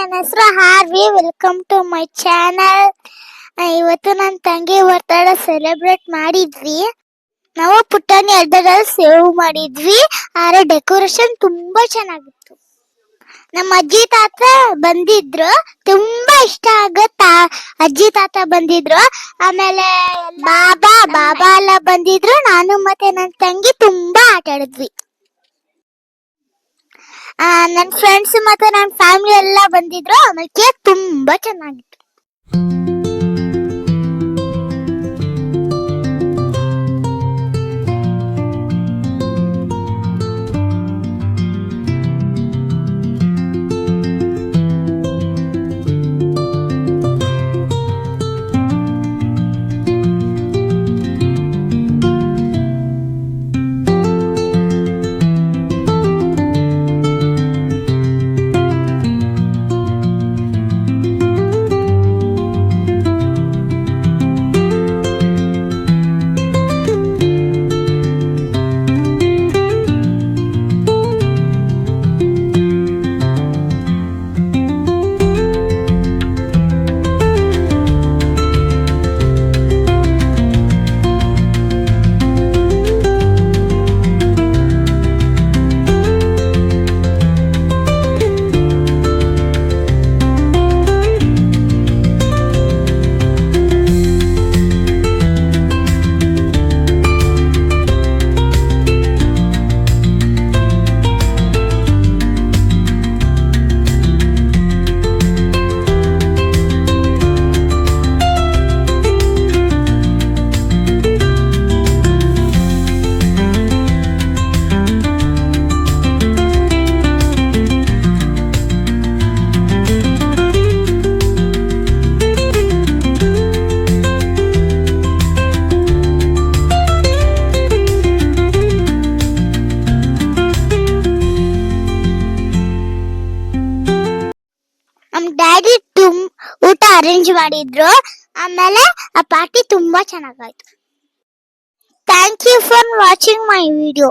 ನನ್ನ ಹೆಸರು Harvey. Welcome to my channel. ಇವತ್ತು ನನ್ನ ತಂಗಿ ಬರ್ತಡೇ ಸೆಲೆಬ್ರೇಟ್ ಮಾಡಿದ್ವಿ. ನಾವು ಪುಟಾಣಿ ಅಡ್ಡದಲ್ಲಿ ಸೇವ್ ಮಾಡಿದ್ವಿ. ಆದ್ರೆ ಡೆಕೋರೇಷನ್ ತುಂಬಾ ಚೆನ್ನಾಗಿತ್ತು. ನಮ್ಮ ಅಜ್ಜಿ ತಾತ ಬಂದಿದ್ರು, ತುಂಬಾ ಇಷ್ಟ ಆಗತ್ತ. ಅಜ್ಜಿ ತಾತ ಬಂದಿದ್ರು, ಆಮೇಲೆ ಬಾಬಾ ಎಲ್ಲ ಬಂದಿದ್ರು. ನಾನು ಮತ್ತೆ ನನ್ನ ತಂಗಿ ತುಂಬಾ ಆಟ ಆಡಿದ್ವಿ. ನನ್ನ ಫ್ರೆಂಡ್ಸ್ ಮತ್ತೆ ನನ್ನ ಫ್ಯಾಮಿಲಿ ಎಲ್ಲ ಬಂದಿದ್ರು. ಆಮೇಲೆ ಕೇಕ್ ತುಂಬಾ ಚೆನ್ನಾಗಿತ್ತು. ನಮ್ ಡ್ಯಾಡಿ ಊಟ ಅರೇಂಜ್ ಮಾಡಿದ್ರು. ಆಮೇಲೆ ಆ ಪಾರ್ಟಿ ತುಂಬಾ ಚೆನ್ನಾಗಾಯ್ತು. Thank you for watching my video.